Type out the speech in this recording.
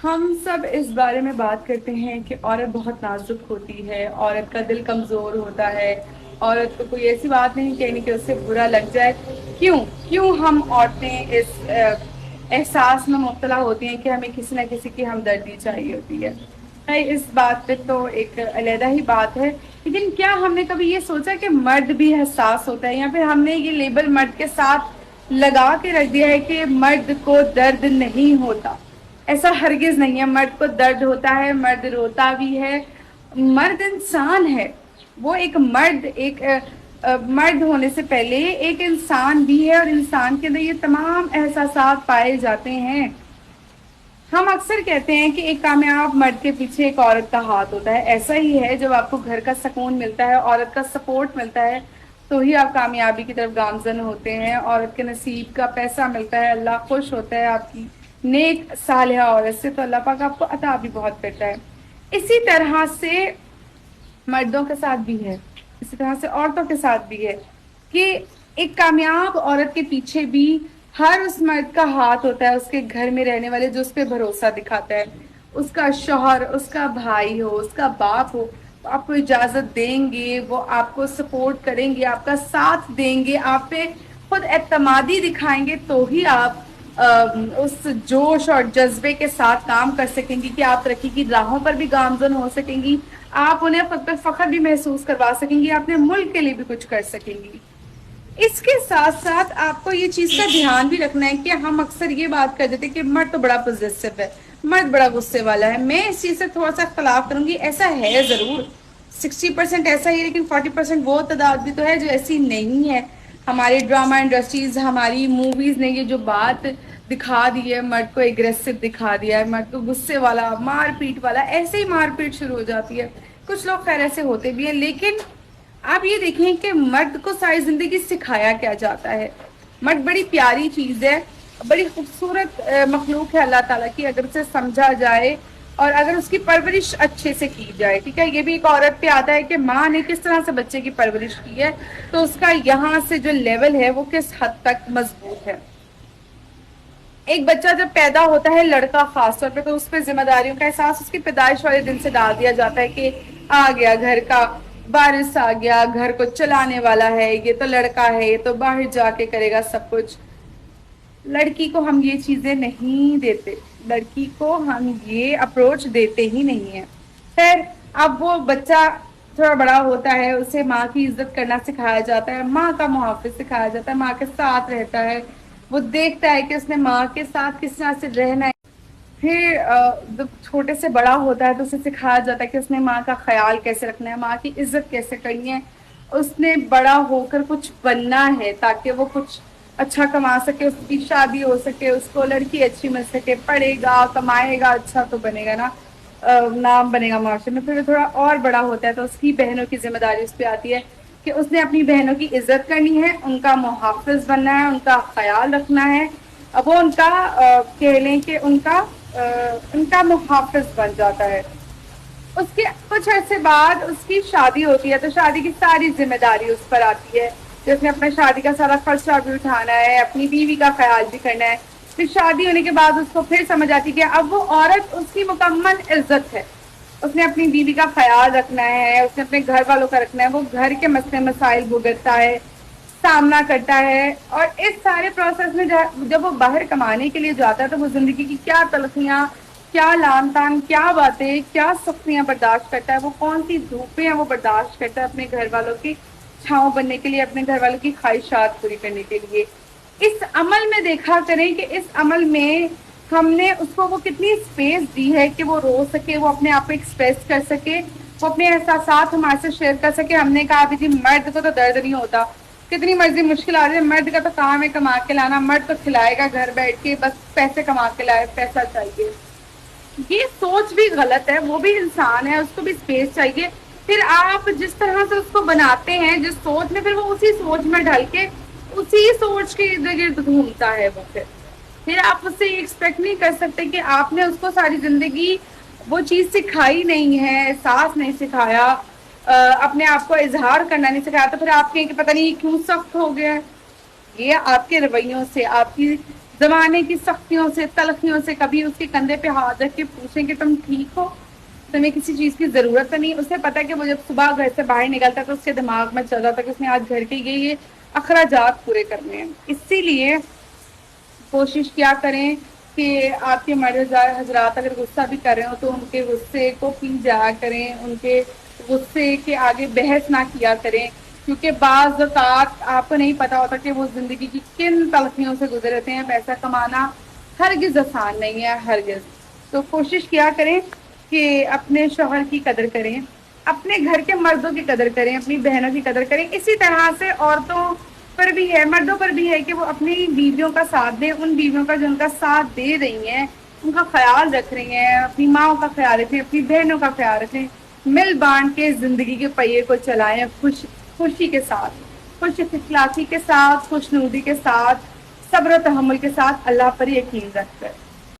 ہم سب اس بارے میں بات کرتے ہیں کہ عورت بہت نازک ہوتی ہے، عورت کا دل کمزور ہوتا ہے، عورت کو کوئی ایسی بات نہیں کہنی کہ اس سے برا لگ جائے۔ کیوں ہم عورتیں اس احساس میں مبتلا ہوتی ہیں کہ ہمیں کسی نہ کسی کی ہمدردی چاہیے ہوتی ہے؟ اس بات پہ تو ایک علیحدہ ہی بات ہے، لیکن کیا ہم نے کبھی یہ سوچا کہ مرد بھی حساس ہوتا ہے، یا پھر ہم نے یہ لیبل مرد کے ساتھ لگا کے رکھ دیا ہے کہ مرد کو درد نہیں ہوتا؟ ایسا ہرگز نہیں ہے، مرد کو درد ہوتا ہے، مرد روتا بھی ہے، مرد انسان ہے، وہ ایک مرد ہونے سے پہلے ایک انسان بھی ہے، اور انسان کے اندر یہ تمام احساسات پائے جاتے ہیں۔ ہم اکثر کہتے ہیں کہ ایک کامیاب مرد کے پیچھے ایک عورت کا ہاتھ ہوتا ہے، ایسا ہی ہے۔ جب آپ کو گھر کا سکون ملتا ہے، عورت کا سپورٹ ملتا ہے، تو ہی آپ کامیابی کی طرف گامزن ہوتے ہیں۔ عورت کے نصیب کا پیسہ ملتا ہے، اللہ خوش ہوتا ہے آپ کی نیک صالحہ عورت سے، تو اللہ پاک آپ کو عطا بھی بہت کرتا ہے۔ اسی طرح سے مردوں کے ساتھ بھی ہے، اسی طرح سے عورتوں کے ساتھ بھی ہے کہ ایک کامیاب عورت کے پیچھے بھی ہر اس مرد کا ہاتھ ہوتا ہے، اس کے گھر میں رہنے والے جو اس پہ بھروسہ دکھاتا ہے، اس کا شوہر، اس کا بھائی ہو، اس کا باپ ہو، آپ کو اجازت دیں گے، وہ آپ کو سپورٹ کریں گے، آپ کا ساتھ دیں گے، آپ پہ خود اعتمادی دکھائیں گے، تو ہی آپ اس جوش اور جذبے کے ساتھ کام کر سکیں گی کہ آپ ترقی کی راہوں پر بھی گامزن ہو سکیں گی، آپ انہیں خود پہ فخر بھی محسوس کروا سکیں گی، اپنے ملک کے لیے بھی کچھ کر سکیں گی۔ اس کے ساتھ ساتھ آپ کو یہ چیز کا دھیان بھی رکھنا ہے کہ ہم اکثر یہ بات کر دیتے ہیں کہ مرد تو بڑا پوزیسو ہے، مرد بڑا غصے والا ہے۔ میں اس چیز سے تھوڑا سا اختلاف کروں گی، ایسا ہے ضرور، 60% ایسا ہی ہے، لیکن 40% وہ تعداد بھی تو ہے جو ایسی نہیں ہے۔ ہماری ڈرامہ انڈسٹریز، ہماری موویز نے یہ جو بات دکھا دی ہے، مرد کو اگریسو دکھا دیا ہے، مرد کو غصے والا، مار پیٹ والا، ایسے ہی مار پیٹ شروع ہو جاتی ہے۔ کچھ لوگ خیر ایسے ہوتے بھی ہیں، لیکن آپ یہ دیکھیں کہ مرد کو ساری زندگی سکھایا کیا جاتا ہے۔ مرد بڑی پیاری چیز ہے، بڑی خوبصورت مخلوق ہے اللہ تعالیٰ کی، اگر اسے سمجھا جائے اور اگر اس کی پرورش اچھے سے کی جائے، ٹھیک ہے۔ یہ بھی ایک عورت پہ آتا ہے کہ ماں نے کس طرح سے بچے کی پرورش کی ہے، تو اس کا یہاں سے جو لیول ہے وہ کس حد تک مضبوط ہے۔ ایک بچہ جب پیدا ہوتا ہے، لڑکا خاص طور پہ، تو اس پہ ذمہ داریوں کا احساس اس کی پیدائش والے دن سے ڈال دیا جاتا ہے کہ آ گیا گھر کا وارث، آ گیا گھر کو چلانے والا ہے، یہ تو لڑکا ہے، یہ تو باہر جا کے کرے گا سب کچھ۔ لڑکی کو ہم یہ چیزیں نہیں دیتے، لڑکی کو ہم یہ اپروچ دیتے ہی نہیں ہیں۔ خیر، اب وہ بچہ تھوڑا بڑا ہوتا ہے، اسے ماں کی عزت کرنا سکھایا جاتا ہے، ماں کا محافظ سکھایا جاتا ہے، ماں کے ساتھ رہتا ہے، وہ دیکھتا ہے کہ اس نے ماں کے ساتھ کس طرح سے رہنا ہے۔ پھر جب چھوٹے سے بڑا ہوتا ہے تو اسے سکھایا جاتا ہے کہ اس نے ماں کا خیال کیسے رکھنا ہے، ماں کی عزت کیسے کرنی ہے، اس نے بڑا ہو کر کچھ بننا ہے تاکہ وہ کچھ اچھا کما سکے، اس کی شادی ہو سکے، اس کو لڑکی اچھی مل سکے، پڑھے گا، کمائے گا، اچھا تو بنے گا نا، نام بنے گا معاشرے میں۔ پھر وہ تھوڑا اور بڑا ہوتا ہے تو اس کی بہنوں کی ذمہ داری اس پہ آتی ہے کہ اس نے اپنی بہنوں کی عزت کرنی ہے، ان کا محافظ بننا ہے، ان کا خیال رکھنا ہے۔ اب وہ ان کا کہہ لیں کہ ان کا محافظ بن جاتا ہے۔ اس کے کچھ عرصے بعد اس کی شادی ہوتی ہے، تو شادی کی ساری ذمہ داری اس پر آتی ہے کہ اس نے اپنے شادی کا سارا خرچہ بھی اٹھانا ہے، اپنی بیوی کا خیال بھی کرنا ہے۔ پھر شادی ہونے کے بعد اس کو پھر سمجھ آتی ہے کہ اب وہ عورت اس کی مکمل عزت ہے، اس نے اپنی بیوی کا خیال رکھنا ہے، اس نے اپنے گھر والوں کا رکھنا ہے، وہ گھر کے مسئلے مسائل بھگتتا ہے، سامنا کرتا ہے۔ اور اس سارے پروسیس میں جب وہ باہر کمانے کے لیے جاتا ہے تو وہ زندگی کی کیا تلخیاں، کیا لان تان، کیا باتیں، کیا سختیاں برداشت کرتا ہے، وہ کون سی دھوپیں ہیں وہ برداشت کرتا ہے اپنے گھر والوں کی چھاؤں بننے کے لیے، اپنے گھر والوں کی خواہشات پوری کرنے کے لیے۔ اس عمل میں دیکھا کریں کہ اس عمل میں ہم نے اس کو وہ کتنی اسپیس دی ہے کہ وہ رو سکے، وہ اپنے آپ کو ایکسپریس کر سکے، وہ اپنے احساسات ہمارے سے شیئر کر سکے۔ ہم نے کہا جی مرد کو تو درد نہیں ہوتا، کتنی مرضی مشکل آ رہی ہے، مرد کا تو کام ہے کما کے لانا، مرد تو کھلائے گا گھر بیٹھ کے، بس پیسے کما کے لائے، پیسہ چاہیے۔ یہ سوچ بھی غلط ہے، وہ بھی انسان ہے، اس کو بھی اسپیس چاہیے۔ پھر آپ جس طرح سے اس کو بناتے ہیں جس سوچ میں، پھر وہ اسی سوچ میں ڈھل کے اسی سوچ کے ارد گرد گھومتا ہے۔ وہ پھر آپ اس سے یہ ایکسپیکٹ نہیں کر سکتے کہ آپ نے اس کو ساری زندگی وہ چیز سکھائی نہیں ہے، احساس نہیں سکھایا، اپنے آپ کو اظہار کرنا نہیں سکھایا، تو پھر آپ کہیں کہ پتہ نہیں کیوں سخت ہو گیا۔ یہ آپ کے رویوں سے، آپ کی زمانے کی سختیوں سے تلخیوں سے کبھی اس کے کندھے پہ ہاتھ رکھ کے پوچھیں کہ تم ٹھیک ہو، تمہیں کسی چیز کی ضرورت تو نہیں. اسے پتا کہ وہ جب صبح گھر سے باہر نکلتا ہے تو اس کے دماغ میں چل رہا تھا کہ اس نے آج گھر کے یہ اخراجات پورے کرنے ہیں. اسی لیے کوشش کیا کریں کہ آپ کے مرد حضرات اگر غصہ بھی کر رہے ہو تو ان کے غصے کو پی جایا کریں، ان کے غصے کے آگے بحث نہ کیا کریں، کیونکہ بعض اوقات آپ کو نہیں پتا ہوتا کہ وہ زندگی کی کن تلخیوں سے گزرتے ہیں. پیسہ کمانا ہرگز آسان نہیں ہے، ہرگز. تو کوشش کیا کریں کہ اپنے شوہر کی قدر کریں، اپنے گھر کے مردوں کی قدر کریں، اپنی بہنوں کی قدر کریں. اسی طرح سے عورتوں پر بھی ہے، مردوں پر بھی ہے کہ وہ اپنی بیویوں کا ساتھ دیں، ان بیویوں کا جو ان کا ساتھ دے رہی ہیں ان کا خیال رکھ رہی ہیں، اپنی ماں کا خیال رکھیں، اپنی بہنوں کا خیال رکھیں. مل بانٹ کے زندگی کے پہیے کو چلائیں، خوشی کے ساتھ، خوش اخلاقی کے ساتھ، خوش نودی کے ساتھ، صبر و تحمل کے ساتھ، اللہ پر یقین رکھ کر.